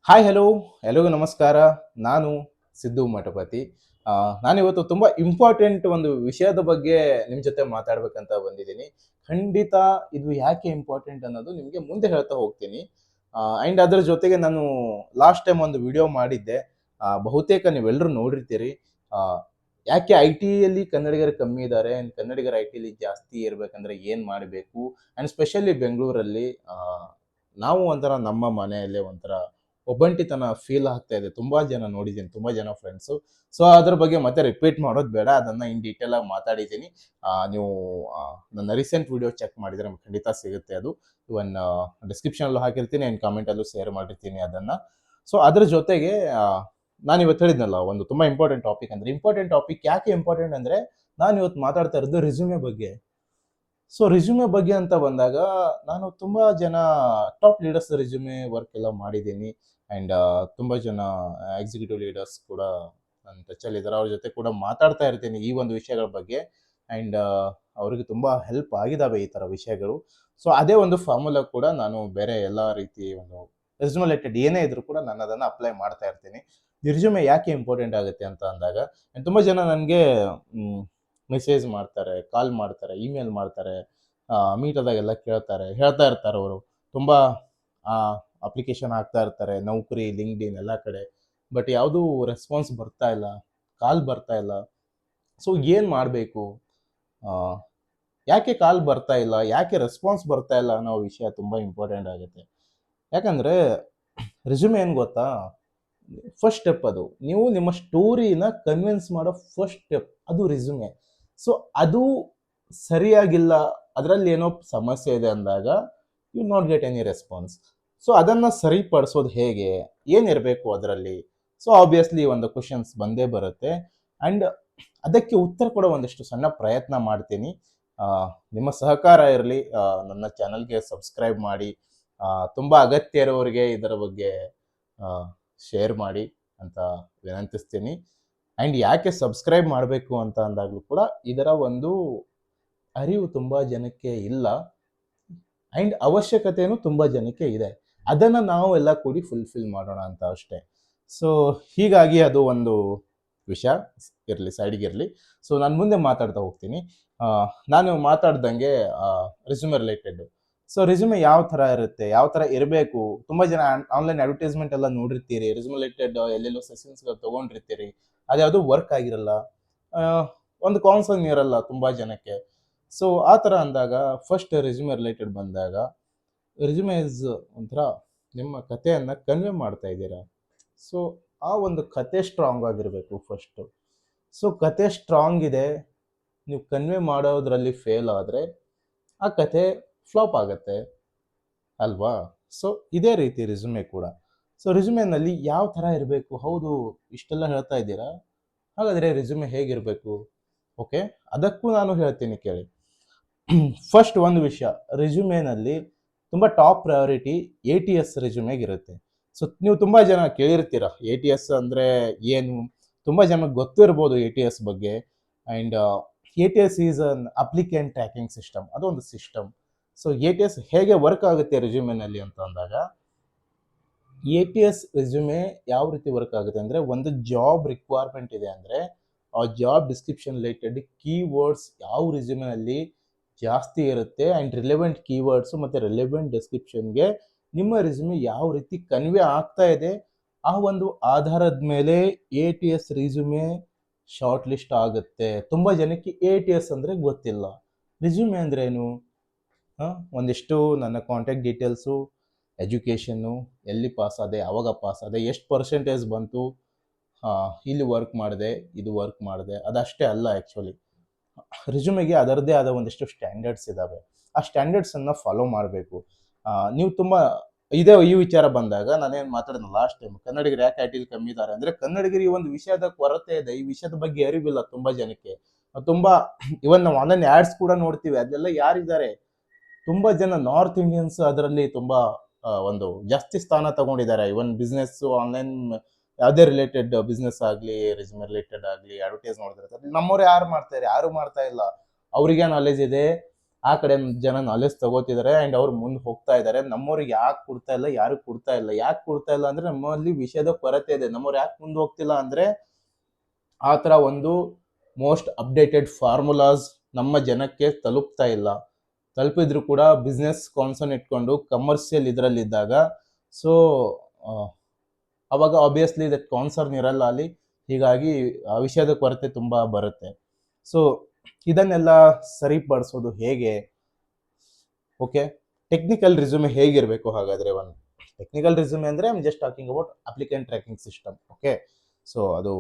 Hi hello ಎಲ್ರಿಗೂ ನಮಸ್ಕಾರ. ನಾನು ಸಿದ್ದು ಮಠಪತಿ. ನಾನಿವತ್ತು ತುಂಬ ಇಂಪಾರ್ಟೆಂಟ್ ಒಂದು ವಿಷಯದ ಬಗ್ಗೆ ನಿಮ್ಮ ಜೊತೆ ಮಾತಾಡ್ಬೇಕಂತ ಬಂದಿದ್ದೀನಿ. ಖಂಡಿತ ಇದು ಯಾಕೆ ಇಂಪಾರ್ಟೆಂಟ್ ಅನ್ನೋದು ನಿಮಗೆ ಮುಂದೆ ಹೇಳ್ತಾ ಹೋಗ್ತೀನಿ. ಆ್ಯಂಡ್ ಅದ್ರ ಜೊತೆಗೆ ನಾನು ಲಾಸ್ಟ್ ಟೈಮ್ ಒಂದು ವಿಡಿಯೋ ಮಾಡಿದ್ದೆ. ಬಹುತೇಕ ನೀವೆಲ್ಲರೂ ನೋಡಿರ್ತೀರಿ. ಆ, ಯಾಕೆ ಐ ಟಿಯಲ್ಲಿ ಕನ್ನಡಿಗರು ಕಮ್ಮಿ ಇದ್ದಾರೆ, ಕನ್ನಡಿಗರು ಐ ಟಿಲಿ ಜಾಸ್ತಿ ಇರಬೇಕಂದ್ರೆ ಏನು ಮಾಡಬೇಕು, ಆ್ಯಂಡ್ ಸ್ಪೆಷಲಿ ಬೆಂಗಳೂರಲ್ಲಿ ನಾವು ಒಂಥರ ನಮ್ಮ ಮನೆಯಲ್ಲೇ ಒಂಥರ ಒಬ್ಬಂಟಿತನ ಫೀಲ್ ಆಗ್ತಾ ಇದೆ. ತುಂಬಾ ಜನ ನೋಡಿದ್ದೀನಿ, ತುಂಬಾ ಜನ ಫ್ರೆಂಡ್ಸು. ಸೊ ಅದ್ರ ಬಗ್ಗೆ ಮತ್ತೆ ರಿಪೀಟ್ ಮಾಡೋದು ಬೇಡ, ಅದನ್ನ ಇನ್ ಡೀಟೇಲ್ ಆಗಿ ಮಾತಾಡಿದ್ದೀನಿ. ನೀವು ನನ್ನ ರೀಸೆಂಟ್ ವಿಡಿಯೋ ಚೆಕ್ ಮಾಡಿದ್ರೆ ನಿಮ್ಗೆ ಖಂಡಿತ ಸಿಗುತ್ತೆ ಅದು. ಇವನ್ ಡಿಸ್ಕ್ರಿಪ್ಷನ್ ಅಲ್ಲೂ ಹಾಕಿರ್ತೀನಿ ಆ್ಯಂಡ್ ಕಾಮೆಂಟ್ ಅಲ್ಲೂ ಶೇರ್ ಮಾಡಿರ್ತೀನಿ ಅದನ್ನ. ಸೊ ಅದ್ರ ಜೊತೆಗೆ ನಾನು ಇವತ್ತು ಹೇಳಿದ್ನಲ್ಲ, ಒಂದು ತುಂಬಾ ಇಂಪಾರ್ಟೆಂಟ್ ಟಾಪಿಕ್. ಅಂದ್ರೆ ಇಂಪಾರ್ಟೆಂಟ್ ಟಾಪಿಕ್ ಯಾಕೆ ಇಂಪಾರ್ಟೆಂಟ್ ಅಂದ್ರೆ, ನಾನು ಇವತ್ತು ಮಾತಾಡ್ತಾ ಇರೋದು ರಿಸ್ಯೂಮೆ ಬಗ್ಗೆ. ಸೊ ರಿಸ್ಯೂಮೆ ಬಗ್ಗೆ ಅಂತ ಬಂದಾಗ, ನಾನು ತುಂಬಾ ಜನ ಟಾಪ್ ಲೀಡರ್ಸ್ ರಿಸ್ಯೂಮೆ ವರ್ಕ್ ಎಲ್ಲ ಮಾಡಿದ್ದೀನಿ. ಆ್ಯಂಡ್ ತುಂಬ ಜನ ಎಕ್ಸಿಕ್ಯೂಟಿವ್ ಲೀಡರ್ಸ್ ಕೂಡ ನನ್ನ ಟಚಲ್ಲಿ ಇದ್ದಾರೆ. ಅವ್ರ ಜೊತೆ ಕೂಡ ಮಾತಾಡ್ತಾ ಇರ್ತೀನಿ ಈ ಒಂದು ವಿಷಯಗಳ ಬಗ್ಗೆ. ಆ್ಯಂಡ್ ಅವ್ರಿಗೆ ತುಂಬ ಹೆಲ್ಪ್ ಆಗಿದ್ದಾವೆ ಈ ಥರ ವಿಷಯಗಳು. ಸೊ ಅದೇ ಒಂದು ಫಾರ್ಮುಲಾ ಕೂಡ ನಾನು ಬೇರೆ ಎಲ್ಲ ರೀತಿ ಒಂದು ರೆಸ್ಯೂಮ್ ರಿಲೇಟೆಡ್ ಏನೇ ಇದ್ರೂ ಕೂಡ ನಾನು ಅದನ್ನು ಅಪ್ಲೈ ಮಾಡ್ತಾ ಇರ್ತೀನಿ. ರಿಸ್ಯೂಮೆ ಯಾಕೆ ಇಂಪಾರ್ಟೆಂಟ್ ಆಗುತ್ತೆ ಅಂತ ಅಂದಾಗ, ತುಂಬ ಜನ ನನಗೆ ಮೆಸೇಜ್ ಮಾಡ್ತಾರೆ, ಕಾಲ್ ಮಾಡ್ತಾರೆ, ಇಮೇಲ್ ಮಾಡ್ತಾರೆ, ಮೀಟ್ ಆದಾಗೆಲ್ಲ ಹೇಳ್ತಾ ಇರ್ತಾರೆ ಅವರು. ತುಂಬ ಅಪ್ಲಿಕೇಶನ್ ಹಾಕ್ತಾ ಇರ್ತಾರೆ, ನೌಕರಿ, ಲಿಂಕ್ಡ್ಇನ್ ಎಲ್ಲ ಕಡೆ. ಬಟ್ ಯಾವುದೂ ರೆಸ್ಪಾನ್ಸ್ ಬರ್ತಾ ಇಲ್ಲ, ಕಾಲ್ ಬರ್ತಾ ಇಲ್ಲ. ಸೊ ಏನು ಮಾಡಬೇಕು, ಯಾಕೆ ಕಾಲ್ ಬರ್ತಾ ಇಲ್ಲ, ಯಾಕೆ ರೆಸ್ಪಾನ್ಸ್ ಬರ್ತಾ ಇಲ್ಲ ಅನ್ನೋ ವಿಷಯ ತುಂಬ ಇಂಪಾರ್ಟೆಂಟ್ ಆಗುತ್ತೆ. ಯಾಕಂದರೆ ರೆಸ್ಯೂಮೆ ಏನು ಗೊತ್ತಾ, ಫಸ್ಟ್ ಸ್ಟೆಪ್ ಅದು. ನೀವು ನಿಮ್ಮ ಸ್ಟೋರಿನ ಕನ್ವಿನ್ಸ್ ಮಾಡೋ ಫಸ್ಟ್ ಸ್ಟೆಪ್ ಅದು ರೆಸ್ಯೂಮೆ. ಸೊ ಅದು ಸರಿಯಾಗಿಲ್ಲ, ಅದರಲ್ಲಿ ಏನೋ ಸಮಸ್ಯೆ ಇದೆ ಅಂದಾಗ you not get any response. So ಅದನ್ನು ಸರಿಪಡಿಸೋದು ಹೇಗೆ, ಏನಿರಬೇಕು ಅದರಲ್ಲಿ? ಸೊ ಆಬ್ವಿಯಸ್ಲಿ ಒಂದು ಕ್ವಶನ್ಸ್ ಬಂದೇ ಬರುತ್ತೆ. ಆ್ಯಂಡ್ ಅದಕ್ಕೆ ಉತ್ತರ ಕೊಡೋ ಒಂದಿಷ್ಟು ಸಣ್ಣ ಪ್ರಯತ್ನ ಮಾಡ್ತೀನಿ. ನಿಮ್ಮ ಸಹಕಾರ ಇರಲಿ. ನನ್ನ ಚಾನಲ್ಗೆ ಸಬ್ಸ್ಕ್ರೈಬ್ ಮಾಡಿ, ತುಂಬ ಅಗತ್ಯ ಇರೋರಿಗೆ ಇದರ ಬಗ್ಗೆ ಶೇರ್ ಮಾಡಿ ಅಂತ ವಿನಂತಿಸ್ತೀನಿ. ಆ್ಯಂಡ್ ಯಾಕೆ ಸಬ್ಸ್ಕ್ರೈಬ್ ಮಾಡಬೇಕು ಅಂತ ಅಂದಾಗಲೂ ಕೂಡ ಇದರ ಒಂದು ಅರಿವು ತುಂಬ ಜನಕ್ಕೆ ಇಲ್ಲ, ಆ್ಯಂಡ್ ಅವಶ್ಯಕತೆಯೂ ತುಂಬ ಜನಕ್ಕೆ ಇದೆ. ಅದನ್ನು ನಾವು ಎಲ್ಲ ಕೂಡಿ ಫುಲ್ಫಿಲ್ ಮಾಡೋಣ ಅಂತ ಅಷ್ಟೇ. ಸೊ ಹೀಗಾಗಿ ಅದು ಒಂದು ವಿಷಯ ಇರಲಿ, ಸೈಡ್ಗಿರಲಿ. ಸೊ ನಾನು ಮುಂದೆ ಮಾತಾಡ್ತಾ ಹೋಗ್ತೀನಿ. ನಾನು ಮಾತಾಡ್ದಂಗೆ ರೆಸ್ಯೂಮೆ ರಿಲೇಟೆಡ್. ಸೊ ರೆಸ್ಯೂಮೆ ಯಾವ ಥರ ಇರುತ್ತೆ, ಯಾವ ಥರ ಇರಬೇಕು? ತುಂಬ ಜನ ಆನ್ಲೈನ್ ಅಡ್ವರ್ಟೈಸ್ಮೆಂಟ್ ಎಲ್ಲ ನೋಡಿರ್ತೀರಿ, ರೆಸ್ಯೂಮೆ ರಿಲೇಟೆಡ್ ಎಲ್ಲೆಲ್ಲೋ ಸೆಷನ್ಸ್ಗಳು ತೊಗೊಂಡಿರ್ತೀರಿ, ಅದ್ಯಾವುದೂ ವರ್ಕ್ ಆಗಿರಲ್ಲ, ಒಂದು ಕಾನ್ಸರ್ನ್ ಇರಲ್ಲ ತುಂಬ ಜನಕ್ಕೆ. ಸೊ ಆ ಥರ ಅಂದಾಗ ಫಸ್ಟ್ ರೆಸ್ಯೂಮೆ ರಿಲೇಟೆಡ್ ಬಂದಾಗ, ರೆಸ್ಯೂಮೆ ಇಸ್ ಒಂಥರ ನಿಮ್ಮ ಕಥೆಯನ್ನು ಕನ್ವೆ ಮಾಡ್ತಾ ಇದ್ದೀರಾ. ಸೊ ಆ ಒಂದು ಕತೆ ಸ್ಟ್ರಾಂಗ್ ಆಗಿರಬೇಕು ಫಸ್ಟು. ಸೊ ಕತೆ ಸ್ಟ್ರಾಂಗ್ ಇದೆ, ನೀವು ಕನ್ವೆ ಮಾಡೋದ್ರಲ್ಲಿ ಫೇಲ್ ಆದರೆ ಆ ಕತೆ ಫ್ಲಾಪ್ ಆಗುತ್ತೆ ಅಲ್ವಾ? ಸೊ ಇದೇ ರೀತಿ ರೆಸ್ಯೂಮೆ ಕೂಡ. ಸೊ ರೆಸ್ಯೂಮೆನಲ್ಲಿ ಯಾವ ಥರ ಇರಬೇಕು? ಹೌದು, ಇಷ್ಟೆಲ್ಲ ಹೇಳ್ತಾ ಇದ್ದೀರಾ, ಹಾಗಾದರೆ ರೆಸ್ಯೂಮೆ ಹೇಗಿರಬೇಕು? ಓಕೆ, ಅದಕ್ಕೂ ನಾನು ಹೇಳ್ತೀನಿ ಕೇಳಿ. ಫಸ್ಟ್ ಒಂದು ವಿಷಯ, ರೆಸ್ಯೂಮೆನಲ್ಲಿ ತುಂಬ ಟಾಪ್ ಪ್ರಯಾರಿಟಿ ATS ರೆಸ್ಯೂಮೆಗಿರುತ್ತೆ. ಸೊ ನೀವು ತುಂಬ ಜನ ಕೇಳಿರ್ತೀರ ATS ಅಂದರೆ ಏನು. ತುಂಬ ಜನಕ್ಕೆ ಗೊತ್ತಿರ್ಬೋದು ATS ಬಗ್ಗೆ. And ATS is an applicant tracking system, ಅದೊಂದು ಸಿಸ್ಟಮ್. ಸೊ ATS ಹೇಗೆ ವರ್ಕ್ ಆಗುತ್ತೆ ರೆಸ್ಯೂಮೆನಲ್ಲಿ ಅಂತ ಅಂದಾಗ, ATS ರೆಸ್ಯೂಮೆ ಯಾವ ರೀತಿ ವರ್ಕ್ ಆಗುತ್ತೆ ಅಂದರೆ, ಒಂದು ಜಾಬ್ ರಿಕ್ವೈರ್ಮೆಂಟ್ ಇದೆ ಅಂದರೆ ಆ ಜಾಬ್ ಡಿಸ್ಕ್ರಿಪ್ಷನ್ ರಿಲೇಟೆಡ್ ಕೀವರ್ಡ್ಸ್ ಯಾವ ರೆಸ್ಯೂಮೆನಲ್ಲಿ ಜಾಸ್ತಿ ಇರುತ್ತೆ, ಆ್ಯಂಡ್ ರಿಲೆವೆಂಟ್ ಕೀವರ್ಡ್ಸು ಮತ್ತು ರಿಲೆವೆಂಟ್ ಡಿಸ್ಕ್ರಿಪ್ಷನ್ಗೆ ನಿಮ್ಮ ರೆಸ್ಯೂಮೆ ಯಾವ ರೀತಿ ಕನ್ವೆ ಆಗ್ತಾ ಇದೆ, ಆ ಒಂದು ಆಧಾರದ ಮೇಲೆ ATS ರೆಸ್ಯೂಮೆ ಶಾರ್ಟ್ ಲಿಸ್ಟ್ ಆಗುತ್ತೆ. ತುಂಬ ಜನಕ್ಕೆ ATS ಅಂದರೆ ಗೊತ್ತಿಲ್ಲ. ರೆಸ್ಯೂಮೆ ಅಂದರೆ ಏನು? ಒಂದಿಷ್ಟು ನನ್ನ ಕಾಂಟ್ಯಾಕ್ಟ್ ಡೀಟೇಲ್ಸು, ಎಜುಕೇಷನ್ನು, ಎಲ್ಲಿ ಪಾಸ್ ಆದೆ, ಯಾವಾಗ ಪಾಸ್ ಆದೆ, ಎಷ್ಟು ಪರ್ಸೆಂಟೇಜ್ ಬಂತು, ಇಲ್ಲಿ ವರ್ಕ್ ಮಾಡಿದೆ, ಇದು ವರ್ಕ್ ಮಾಡಿದೆ, ಅದಷ್ಟೇ ಅಲ್ಲ. ಆ್ಯಕ್ಚುಲಿ ರೆಸ್ಯೂಮೆಗೆ ಅದರದ್ದೇ ಆದ ಒಂದಿಷ್ಟು ಸ್ಟ್ಯಾಂಡರ್ಡ್ಸ್ ಇದ್ದಾವೆ. ಆ ಸ್ಟ್ಯಾಂಡರ್ಡ್ಸನ್ನು ಫಾಲೋ ಮಾಡಬೇಕು. ನೀವು ತುಂಬ ಈ ವಿಚಾರ ಬಂದಾಗ ನಾನೇನು ಮಾತಾಡಿದ ಲಾಸ್ಟ್ ಟೈಮ್, ಕನ್ನಡಿಗರು ಯಾಕೆ ಐ ಟಿಲಿ ಕಮ್ಮಿ ಇದ್ದಾರೆ ಅಂದರೆ, ಕನ್ನಡಿಗರು ಈ ಒಂದು ವಿಷಯದ ಕೊರತೆ ಇದೆ, ಈ ವಿಷಯದ ಬಗ್ಗೆ ಅರಿವಿಲ್ಲ ತುಂಬ ಜನಕ್ಕೆ. ತುಂಬ ಇವನ್ ನಾವು ಆನ್ಲೈನ್ ಆ್ಯಡ್ಸ್ ಕೂಡ ನೋಡ್ತೀವಿ, ಅದೆಲ್ಲ ಯಾರಿದ್ದಾರೆ? ತುಂಬ ಜನ ನಾರ್ತ್ ಇಂಡಿಯನ್ಸ್ ಅದರಲ್ಲಿ ತುಂಬ ಒಂದು ಜಾಸ್ತಿ ಸ್ಥಾನ ತಗೊಂಡಿದ್ದಾರೆ. ಇವನ್ ಬಿಸ್ನೆಸ್ಸು, ಆನ್ಲೈನ್ ಯಾವುದೇ ರಿಲೇಟೆಡ್ ಬಿಸ್ನೆಸ್ ಆಗಲಿ, ರೆಸ್ಯೂಮೆ ರಿಲೇಟೆಡ್ ಆಗಲಿ, ಅಡ್ವರ್ಟೈಸ್ ನೋಡಿದ್ರೆ ನಮ್ಮವ್ರು ಯಾರು ಮಾಡ್ತಾರೆ? ಯಾರು ಮಾಡ್ತಾ ಇಲ್ಲ. ಅವ್ರಿಗೆ ನಾಲೆಜ್ ಇದೆ, ಆ ಕಡೆ ಜನ ನಾಲೆಜ್ ತಗೋತಿದ್ದಾರೆ ಆ್ಯಂಡ್ ಅವ್ರು ಮುಂದೆ ಹೋಗ್ತಾ ಇದ್ದಾರೆ. ನಮ್ಮವ್ರಿಗೆ ಯಾಕೆ ಕೊಡ್ತಾ ಇಲ್ಲ, ಯಾರು ಕೊಡ್ತಾ ಇಲ್ಲ, ಯಾಕೆ ಕೊಡ್ತಾ ಇಲ್ಲ ಅಂದರೆ ನಮ್ಮಲ್ಲಿ ವಿಷಯದ ಕೊರತೆ ಇದೆ. ನಮ್ಮವ್ರು ಯಾಕೆ ಮುಂದೆ ಹೋಗ್ತಿಲ್ಲ ಅಂದರೆ ಆ ಥರ ಒಂದು ಮೋಸ್ಟ್ ಅಪ್ಡೇಟೆಡ್ ಫಾರ್ಮುಲಾಸ್ ನಮ್ಮ ಜನಕ್ಕೆ ತಲುಪ್ತಾ ಇಲ್ಲ. ತಲುಪಿದ್ರು ಕೂಡ ಬಿಸ್ನೆಸ್ ಕಾನ್ಸರ್ನ್ ಇಟ್ಕೊಂಡು ಕಮರ್ಷಿಯಲ್ ಇದರಲ್ಲಿದ್ದಾಗ ಸೊ ಅವಾಗ ಆಬ್ವಿಯಸ್ಲಿ ದಟ್ ಕಾನ್ಸರ್ನ್ ಇರಲ್ಲ ಅಲ್ಲಿ. ಹೀಗಾಗಿ ಆ ವಿಷಯದ ಕೊರತೆ ತುಂಬ ಬರುತ್ತೆ. ಸೊ ಇದನ್ನೆಲ್ಲ ಸರಿಪಡಿಸೋದು ಹೇಗೆ? ಓಕೆ, ಟೆಕ್ನಿಕಲ್ ರಿಸ್ಯೂಮೆ ಹೇಗಿರಬೇಕು ಹಾಗಾದರೆ? ಒಂದು ಟೆಕ್ನಿಕಲ್ ರಿಸ್ಯೂಮೆ ಅಂದರೆ I am just talking about applicant tracking system. Okay, so ಅದು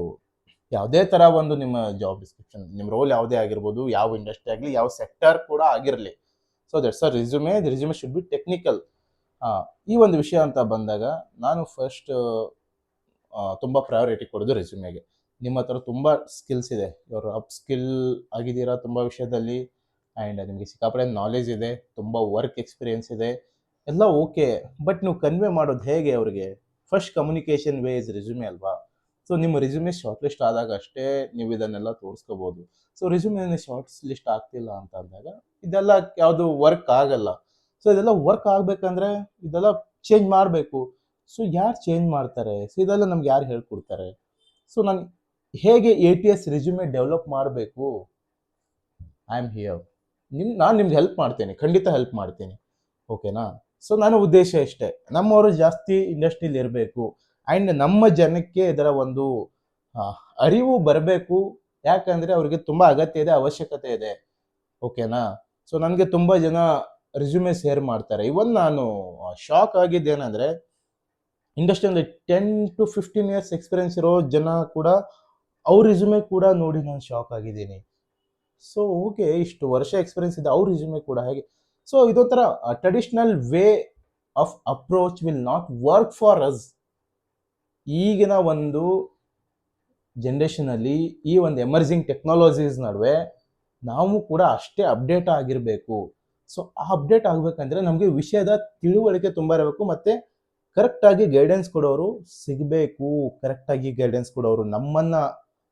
ಯಾವುದೇ ಥರ ಒಂದು ನಿಮ್ಮ ಜಾಬ್ ಡಿಸ್ಕ್ರಿಪ್ಷನ್, ನಿಮ್ಮ ರೋಲ್ ಯಾವುದೇ ಆಗಿರ್ಬೋದು, ಯಾವ ಇಂಡಸ್ಟ್ರಿ ಆಗಲಿ, ಯಾವ ಸೆಕ್ಟರ್ ಕೂಡ ಆಗಿರಲಿ, so that's a ರಿಸ್ಯೂಮೆ. The ರಿಸ್ಯೂಮೆ should be technical. ಈ ಒಂದು ವಿಷಯ ಅಂತ ಬಂದಾಗ ನಾನು ಫಸ್ಟ್ ತುಂಬ ಪ್ರಯಾರಿಟಿ ಕೊಡೋದು ರೆಸ್ಯೂಮೆಗೆ. ನಿಮ್ಮ ಹತ್ರ ತುಂಬ ಸ್ಕಿಲ್ಸ್ ಇದೆ, ಇವರು ಅಪ್ ಸ್ಕಿಲ್ ಆಗಿದ್ದೀರಾ ತುಂಬ ವಿಷಯದಲ್ಲಿ, ಆ್ಯಂಡ್ ನಿಮಗೆ ಸಿಕ್ಕಾಪಟ್ಟೆ ನಾಲೆಜ್ ಇದೆ, ತುಂಬ ವರ್ಕ್ ಎಕ್ಸ್ಪೀರಿಯೆನ್ಸ್ ಇದೆ, ಎಲ್ಲ ಓಕೆ. ಬಟ್ ನೀವು ಕನ್ವೆ ಮಾಡೋದು ಹೇಗೆ ಅವರಿಗೆ? First communication way is resume ಅಲ್ವಾ? ಸೊ ನಿಮ್ಮ ರೆಸ್ಯೂಮೆ ಶಾರ್ಟ್ ಲಿಸ್ಟ್ ಆದಾಗ ಅಷ್ಟೇ ನೀವು ಇದನ್ನೆಲ್ಲ ತೋರಿಸ್ಕೋಬೋದು. ಸೊ ರೆಸ್ಯೂಮೆ ಶಾರ್ಟ್ ಲಿಸ್ಟ್ ಆಗ್ತಿಲ್ಲ ಅಂತ ಅಂದಾಗ ಇದೆಲ್ಲ ಯಾವುದು ವರ್ಕ್ ಆಗಲ್ಲ. ಸೊ ಇದೆಲ್ಲ ವರ್ಕ್ ಆಗಬೇಕಂದ್ರೆ ಇದೆಲ್ಲ ಚೇಂಜ್ ಮಾಡಬೇಕು. ಸೊ ಯಾರು ಚೇಂಜ್ ಮಾಡ್ತಾರೆ? ಸೊ ಇದೆಲ್ಲ ನಮ್ಗೆ ಯಾರು ಹೇಳ್ಕೊಡ್ತಾರೆ? ಸೊ ನಾನು ಹೇಗೆ ATS ರೆಸ್ಯೂಮೆ ಡೆವಲಪ್ ಮಾಡಬೇಕು? I am here. ನಾನು ನಿಮ್ಗೆ ಹೆಲ್ಪ್ ಮಾಡ್ತೇನೆ, ಖಂಡಿತ ಹೆಲ್ಪ್ ಮಾಡ್ತೀನಿ. ಓಕೆನಾ? ಸೊ ನನ್ನ ಉದ್ದೇಶ ಇಷ್ಟೇ, ನಮ್ಮವರು ಜಾಸ್ತಿ ಇಂಡಸ್ಟ್ರಿಲಿ ಇರಬೇಕು ಆ್ಯಂಡ್ ನಮ್ಮ ಜನಕ್ಕೆ ಇದರ ಒಂದು ಅರಿವು ಬರಬೇಕು. ಯಾಕಂದರೆ ಅವ್ರಿಗೆ ತುಂಬ ಅಗತ್ಯ ಇದೆ, ಅವಶ್ಯಕತೆ ಇದೆ. ಓಕೆನಾ? ಸೊ ನನಗೆ ತುಂಬ ಜನ ರೆಸ್ಯೂಮೆ ಶೇರ್ ಮಾಡ್ತಾರೆ. ಇವನ್ ನಾನು ಶಾಕ್ ಆಗಿದ್ದೇನೆಂದರೆ ಇಂಡಸ್ಟ್ರಿಯಲ್ಲಿ 10 to 15 ಇಯರ್ಸ್ ಎಕ್ಸ್ಪೀರಿಯನ್ಸ್ ಇರೋ ಜನ ಕೂಡ ಅವ್ರ ರೆಸ್ಯೂಮೆ ಕೂಡ ನೋಡಿ ನಾನು ಶಾಕ್ ಆಗಿದ್ದೀನಿ. ಸೊ ಓಕೆ, ಇಷ್ಟು ವರ್ಷ ಎಕ್ಸ್ಪೀರಿಯನ್ಸ್ ಇದೆ, ಅವ್ರ ರೆಸ್ಯೂಮೆ ಕೂಡ ಹೇಗೆ? ಸೊ ಇದೊಂಥರ traditional way of approach will not work for us. ಈಗಿನ ಒಂದು ಜನ್ರೇಷನಲ್ಲಿ ಈ ಒಂದು ಎಮರ್ಜಿಂಗ್ ಟೆಕ್ನಾಲಜೀಸ್ ನಡುವೆ ನಾವು ಕೂಡ ಅಷ್ಟೇ ಅಪ್ಡೇಟ್ ಆಗಿರಬೇಕು. ಸೊ ಆ ಅಪ್ಡೇಟ್ ಆಗಬೇಕಂದ್ರೆ ನಮಗೆ ವಿಷಯದ ತಿಳುವಳಿಕೆ ತುಂಬ ಇರಬೇಕು, ಮತ್ತು ಕರೆಕ್ಟಾಗಿ ಗೈಡೆನ್ಸ್ ಕೊಡೋರು ಸಿಗಬೇಕು. ಕರೆಕ್ಟಾಗಿ ಗೈಡೆನ್ಸ್ ಕೊಡೋರು, ನಮ್ಮನ್ನು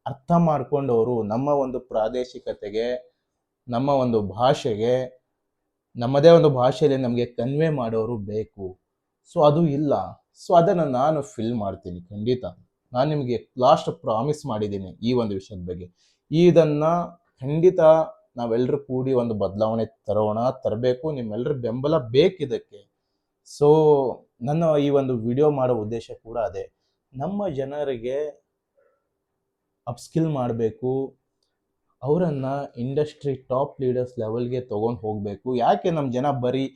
ಅರ್ಥ ಮಾಡ್ಕೊಂಡವರು, ನಮ್ಮ ಒಂದು ಪ್ರಾದೇಶಿಕತೆಗೆ, ನಮ್ಮ ಒಂದು ಭಾಷೆಗೆ, ನಮ್ಮದೇ ಒಂದು ಭಾಷೆಯಲ್ಲಿ ನಮಗೆ ಕನ್ವೆ ಮಾಡೋರು ಬೇಕು. ಸೊ ಅದು ಇಲ್ಲ. ಸೊ ಅದನ್ನು ನಾನು ಫಿಲ್ ಮಾಡ್ತೀನಿ ಖಂಡಿತ. ನಾನು ನಿಮಗೆ ಲಾಸ್ಟ್ ಪ್ರಾಮಿಸ್ ಮಾಡಿದ್ದೀನಿ ಈ ಒಂದು ವಿಷಯದ ಬಗ್ಗೆ. ಇದನ್ನು ಖಂಡಿತ ನಾವೆಲ್ಲರೂ ಕೂಡಿ ಒಂದು ಬದಲಾವಣೆ ತರಬೇಕು. ನಿಮ್ಮೆಲ್ಲರ ಬೆಂಬಲ ಬೇಕಿದಕ್ಕೆ. ಸೊ ನನ್ನ ಈ ಒಂದು ವಿಡಿಯೋ ಮಾಡೋ ಉದ್ದೇಶ ಕೂಡ ಅದೇ, ನಮ್ಮ ಜನರಿಗೆ ಅಪ್ಸ್ಕಿಲ್ ಮಾಡಬೇಕು, ಅವರನ್ನು ಇಂಡಸ್ಟ್ರಿ ಟಾಪ್ ಲೀಡರ್ಸ್ ಲೆವೆಲ್ಗೆ ತೊಗೊಂಡು ಹೋಗಬೇಕು. ಯಾಕೆ ನಮ್ಮ ಜನ ಬರೀ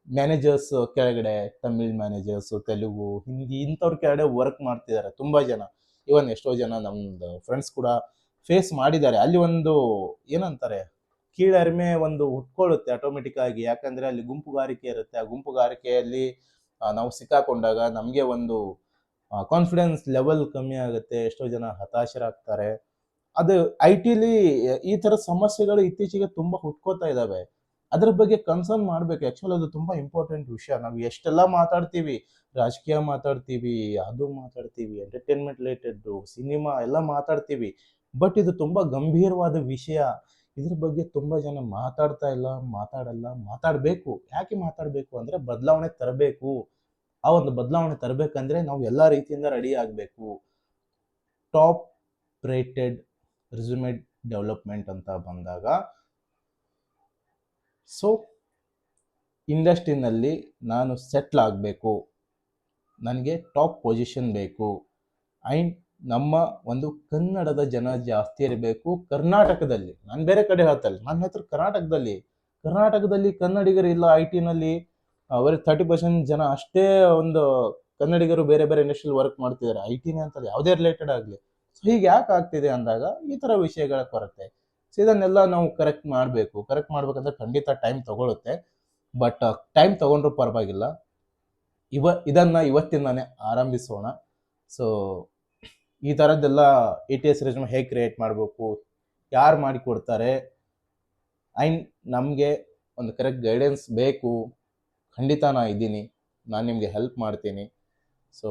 ಮ್ಯಾನೇಜರ್ಸ್ ಕೆಳಗಡೆ, ತಮಿಳ್ ಮ್ಯಾನೇಜರ್ಸು, ತೆಲುಗು, ಹಿಂದಿ ಇಂಥವ್ರ ಕೆಳಗಡೆ ವರ್ಕ್ ಮಾಡ್ತಿದ್ದಾರೆ ತುಂಬ ಜನ. ಇವನ್ ಎಷ್ಟೋ ಜನ ನಮ್ಮದು ಫ್ರೆಂಡ್ಸ್ ಕೂಡ ಫೇಸ್ ಮಾಡಿದ್ದಾರೆ. ಅಲ್ಲಿ ಒಂದು ಏನಂತಾರೆ, ಕೀಳರಿಮೆ ಒಂದು ಹುಟ್ಕೊಳ್ಳುತ್ತೆ ಆಟೋಮೆಟಿಕ್ ಆಗಿ. ಯಾಕಂದರೆ ಅಲ್ಲಿ ಗುಂಪುಗಾರಿಕೆ ಇರುತ್ತೆ. ಆ ಗುಂಪುಗಾರಿಕೆಯಲ್ಲಿ ನಾವು ಸಿಕ್ಕಾಕೊಂಡಾಗ ನಮಗೆ ಒಂದು ಕಾನ್ಫಿಡೆನ್ಸ್ ಲೆವೆಲ್ ಕಮ್ಮಿ ಆಗುತ್ತೆ. ಎಷ್ಟೋ ಜನ ಹತಾಶರಾಗ್ತಾರೆ. ಅದು IT-ಲಿ ಈ ಥರ ಸಮಸ್ಯೆಗಳು ಇತ್ತೀಚೆಗೆ ತುಂಬ ಹುಟ್ಕೋತಾ ಇದ್ದಾವೆ. ಅದ್ರ ಬಗ್ಗೆ ಕನ್ಸರ್ನ್ ಮಾಡಬೇಕು. ಆ್ಯಕ್ಚುಲಿ ಅದು ತುಂಬ ಇಂಪಾರ್ಟೆಂಟ್ ವಿಷಯ. ನಾವು ಎಷ್ಟೆಲ್ಲ ಮಾತಾಡ್ತೀವಿ, ರಾಜಕೀಯ ಮಾತಾಡ್ತೀವಿ, ಅದು ಮಾತಾಡ್ತೀವಿ, ಎಂಟರ್ಟೈನ್ಮೆಂಟ್ ರಿಲೇಟೆಡ್ಡು, ಸಿನಿಮಾ ಎಲ್ಲ ಮಾತಾಡ್ತೀವಿ. ಬಟ್ ಇದು ತುಂಬ ಗಂಭೀರವಾದ ವಿಷಯ. ಇದ್ರ ಬಗ್ಗೆ ತುಂಬ ಜನ ಮಾತಾಡ್ತಾ ಇಲ್ಲ, ಮಾತಾಡಬೇಕು. ಯಾಕೆ ಮಾತಾಡಬೇಕು ಅಂದರೆ ಬದಲಾವಣೆ ತರಬೇಕು. ಆ ಒಂದು ಬದಲಾವಣೆ ತರಬೇಕಂದ್ರೆ ನಾವು ಎಲ್ಲ ರೀತಿಯಿಂದ ರೆಡಿ ಆಗಬೇಕು. ಟಾಪ್ ರೇಟೆಡ್ ರೆಸ್ಯೂಮೆ ಡೆವಲಪ್ಮೆಂಟ್ ಅಂತ ಬಂದಾಗ, ಸೊ ಇಂಡಸ್ಟ್ರಿನಲ್ಲಿ ನಾನು ಸೆಟ್ಲ್ ಆಗಬೇಕು, ನನಗೆ ಟಾಪ್ ಪೊಸಿಷನ್ ಬೇಕು, ಆ್ಯಂಡ್ ನಮ್ಮ ಒಂದು ಕನ್ನಡದ ಜನ ಜಾಸ್ತಿ ಇರಬೇಕು ಕರ್ನಾಟಕದಲ್ಲಿ. ನಾನು ಬೇರೆ ಕಡೆ ಹೇಳ್ತಲ್ಲ, ನನ್ನ ಹತ್ರ ಕರ್ನಾಟಕದಲ್ಲಿ ಕನ್ನಡಿಗರು ಇಲ್ಲ. IT-ನಲ್ಲಿ ಬರೀ 30% ಜನ ಅಷ್ಟೇ ಒಂದು ಕನ್ನಡಿಗರು ಬೇರೆ ಬೇರೆ ಇಂಡಸ್ಟ್ರಿಯಲ್ಲಿ ವರ್ಕ್ ಮಾಡ್ತಿದ್ದಾರೆ. IT-ನೇ ಅಂತಲ್ಲ, ಯಾವುದೇ ರಿಲೇಟೆಡ್ ಆಗಲಿ. ಸೊ ಹೀಗೆ ಯಾಕೆ ಆಗ್ತಿದೆ ಅಂದಾಗ ಈ ಥರ ವಿಷಯಗಳ ಕೊರತೆ. ಸೊ ಇದನ್ನೆಲ್ಲ ನಾವು ಕರೆಕ್ಟ್ ಮಾಡಬೇಕಂದ್ರೆ ಖಂಡಿತ ಟೈಮ್ ತಗೊಳುತ್ತೆ. ಬಟ್ ಟೈಮ್ ತಗೊಂಡ್ರೂ ಪರವಾಗಿಲ್ಲ. ಇದನ್ನು ಇವತ್ತಿಂದಾನೇ ಆರಂಭಿಸೋಣ. ಸೊ ಈ ಥರದ್ದೆಲ್ಲ ATS ರೆಸ್ಯೂಮೆ ಹೇಗೆ ಕ್ರಿಯೇಟ್ ಮಾಡಬೇಕು, ಯಾರು ಮಾಡಿಕೊಡ್ತಾರೆ, ಆ್ಯಂಡ್ ನಮಗೆ ಒಂದು ಕರೆಕ್ಟ್ ಗೈಡೆನ್ಸ್ ಬೇಕು. ಖಂಡಿತ ನಾನು ಇದ್ದೀನಿ, ನಾನು ನಿಮಗೆ ಹೆಲ್ಪ್ ಮಾಡ್ತೀನಿ. ಸೊ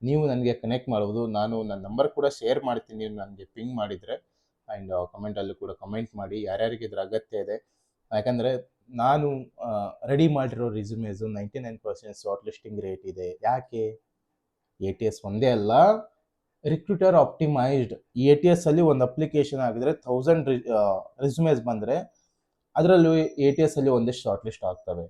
ನೀವು ನನಗೆ ಕನೆಕ್ಟ್ ಮಾಡ್ಬೋದು. ನಾನು ನನ್ನ ನಂಬರ್ ಕೂಡ ಶೇರ್ ಮಾಡ್ತೀನಿ, ನನಗೆ ಪಿಂಗ್ ಮಾಡಿದರೆ. ಆ್ಯಂಡ್ ಕಮೆಂಟಲ್ಲೂ ಕೂಡ ಕಮೆಂಟ್ ಮಾಡಿ ಯಾರ್ಯಾರಿಗೆ ಇದ್ರ ಅಗತ್ಯ ಇದೆ. ಯಾಕಂದರೆ ನಾನು ರೆಡಿ ಮಾಡಿರೋ ರಿಸ್ಯೂಮೇಸು 99% ಶಾರ್ಟ್ ಲಿಸ್ಟಿಂಗ್ ರೇಟ್ ಇದೆ. ಯಾಕೆ? ATS ಒಂದೇ ಅಲ್ಲ, ರಿಕ್ರೂಟರ್ ಆಪ್ಟಿಮೈಸ್ಡ್. ATS ಅಲ್ಲಿ ಒಂದು ಅಪ್ಲಿಕೇಶನ್ ಆಗಿದ್ರೆ 1000 ರಿಸ್ಯೂಮೇಸ್ ಬಂದರೆ ಅದರಲ್ಲೂ ATS ಅಲ್ಲಿ ಒಂದಿಷ್ಟು ಶಾರ್ಟ್ ಲಿಸ್ಟ್ ಆಗ್ತವೆ.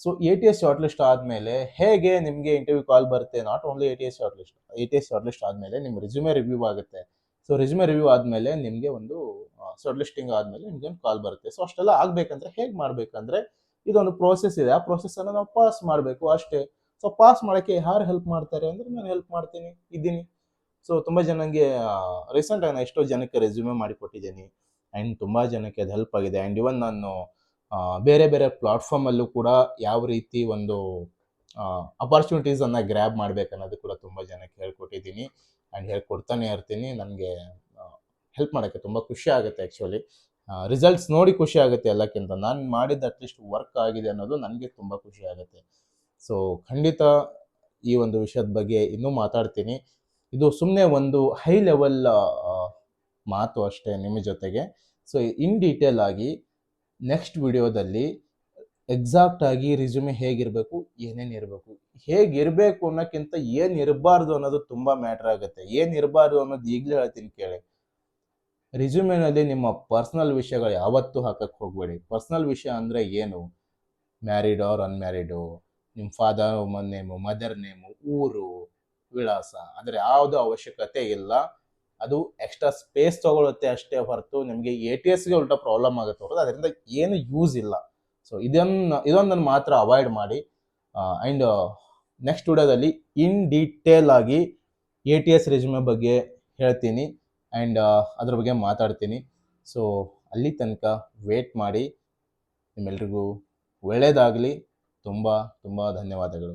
ಸೊ ATS ಶಾರ್ಟ್ ಲಿಸ್ಟ್ ಆದಮೇಲೆ ಹೇಗೆ ನಿಮಗೆ ಇಂಟರ್ವ್ಯೂ ಕಾಲ್ ಬರುತ್ತೆ? Not only ATS short list ಆದಮೇಲೆ ನಿಮ್ಮ ರಿಸ್ಯೂಮೆ ರಿವ್ಯೂ ಆಗುತ್ತೆ. ಸೊ ರಿಸ್ಯೂಮೆ ರಿವ್ಯೂ ಆದಮೇಲೆ ನಿಮಗೆ ಒಂದು ಶಾರ್ಟ್ ಲಿಸ್ಟಿಂಗ್ ಆದಮೇಲೆ ನಿಮಗೆ ಒಂದು ಕಾಲ್ ಬರುತ್ತೆ. ಸೊ ಅಷ್ಟೆಲ್ಲ ಆಗಬೇಕಂದ್ರೆ ಹೇಗೆ ಮಾಡಬೇಕಂದ್ರೆ ಇದೊಂದು ಪ್ರೋಸೆಸ್ ಇದೆ. ಆ ಪ್ರೋಸೆಸ್ಸನ್ನು ನಾವು ಪಾಸ್ ಮಾಡಬೇಕು ಅಷ್ಟೇ. ಸೊ ಪಾಸ್ ಮಾಡೋಕ್ಕೆ ಯಾರು ಹೆಲ್ಪ್ ಮಾಡ್ತಾರೆ ಅಂದರೆ ನಾನು ಹೆಲ್ಪ್ ಇದ್ದೀನಿ. ಸೊ ತುಂಬ ಜನಕ್ಕೆ ರೀಸೆಂಟಾಗಿ ನಾನು ಎಷ್ಟೋ ಜನಕ್ಕೆ ರೆಸ್ಯೂಮೆ ಮಾಡಿಕೊಟ್ಟಿದ್ದೀನಿ ಆ್ಯಂಡ್ ತುಂಬ ಜನಕ್ಕೆ ಅದು ಹೆಲ್ಪ್ ಆಗಿದೆ. ಆ್ಯಂಡ್ ಇವನ್ ನಾನು ಬೇರೆ ಬೇರೆ ಪ್ಲಾಟ್ಫಾರ್ಮಲ್ಲೂ ಕೂಡ ಯಾವ ರೀತಿ ಒಂದು ಅಪಾರ್ಚುನಿಟೀಸನ್ನು ಗ್ರ್ಯಾಬ್ ಮಾಡಬೇಕನ್ನೋದು ಕೂಡ ತುಂಬ ಜನಕ್ಕೆ ಹೇಳ್ಕೊಟ್ಟಿದ್ದೀನಿ ಆ್ಯಂಡ್ ಹೇಳ್ಕೊಡ್ತಾನೆ ಇರ್ತೀನಿ. ನನಗೆ ಹೆಲ್ಪ್ ಮಾಡೋಕ್ಕೆ ತುಂಬ ಖುಷಿ ಆಗುತ್ತೆ. ಆ್ಯಕ್ಚುಲಿ ರಿಸಲ್ಟ್ಸ್ ನೋಡಿ ಖುಷಿ ಆಗುತ್ತೆ ಎಲ್ಲಕ್ಕಿಂತ. ನಾನು ಮಾಡಿದ್ದು ಅಟ್ಲೀಸ್ಟ್ ವರ್ಕ್ ಆಗಿದೆ ಅನ್ನೋದು ನನಗೆ ತುಂಬ ಖುಷಿ ಆಗುತ್ತೆ. ಸೊ ಖಂಡಿತ ಈ ಒಂದು ವಿಷಯದ ಬಗ್ಗೆ ಇನ್ನೂ ಮಾತಾಡ್ತೀನಿ. ಇದು ಸುಮ್ಮನೆ ಒಂದು ಹೈ ಲೆವೆಲ್ ಮಾತು ಅಷ್ಟೇ ನಿಮ್ಮ ಜೊತೆಗೆ. ಸೊ ಇನ್ ಡೀಟೇಲ್ ಆಗಿ ನೆಕ್ಸ್ಟ್ ವಿಡಿಯೋದಲ್ಲಿ ಎಕ್ಸಾಕ್ಟ್ ಆಗಿ ರಿಸ್ಯೂಮೆ ಹೇಗಿರಬೇಕು, ಏನೇನು ಇರಬೇಕು, ಹೇಗಿರಬೇಕು ಅನ್ನೋಕ್ಕಿಂತ ಏನಿರಬಾರ್ದು ಅನ್ನೋದು ತುಂಬ ಮ್ಯಾಟ್ರ್ ಆಗುತ್ತೆ. ಏನಿರಬಾರ್ದು ಅನ್ನೋದು ಈಗಲೇ ಹೇಳ್ತೀನಿ ಕೇಳಿ. ರಿಸ್ಯೂಮೆನಲ್ಲಿ ನಿಮ್ಮ ಪರ್ಸ್ನಲ್ ವಿಷಯಗಳು ಯಾವತ್ತೂ ಹಾಕಕ್ಕೆ ಹೋಗಬೇಡಿ. ಪರ್ಸ್ನಲ್ ವಿಷಯ ಅಂದರೆ ಏನು? ಮ್ಯಾರಿಡ್ ಆರ್ ಅನ್ಮ್ಯಾರಿಡು, ನಿಮ್ಮ ಫಾದರ್ ನೇಮು, ಮದರ್ ನೇಮು, ಊರು, ವಿಳಾಸ, ಅಂದರೆ ಯಾವುದೂ ಅವಶ್ಯಕತೆ ಇಲ್ಲ. ಅದು ಎಕ್ಸ್ಟ್ರಾ ಸ್ಪೇಸ್ ತೊಗೊಳುತ್ತೆ ಅಷ್ಟೇ ಹೊರತು ನಿಮಗೆ ATSಗೆ ಉಲ್ಟಾ ಪ್ರಾಬ್ಲಮ್ ಆಗುತ್ತೆ ಹೊರತು ಅದರಿಂದ ಏನು ಯೂಸ್ ಇಲ್ಲ. ಸೊ ಇದೊಂದನ್ನು ಮಾತ್ರ ಅವಾಯ್ಡ್ ಮಾಡಿ. ಆ್ಯಂಡ್ ನೆಕ್ಸ್ಟ್ ವಿಡಿಯೋದಲ್ಲಿ ಇನ್ ಡೀಟೇಲ್ ಆಗಿ ATS ರೆಸ್ಯೂಮೆ ಬಗ್ಗೆ ಹೇಳ್ತೀನಿ ಆ್ಯಂಡ್ ಅದ್ರ ಬಗ್ಗೆ ಮಾತಾಡ್ತೀನಿ. ಸೊ ಅಲ್ಲಿ ತನಕ ವೇಟ್ ಮಾಡಿ. ನಿಮ್ಮೆಲ್ರಿಗೂ ಒಳ್ಳೆಯದಾಗಲಿ. ತುಂಬ ತುಂಬ ಧನ್ಯವಾದಗಳು.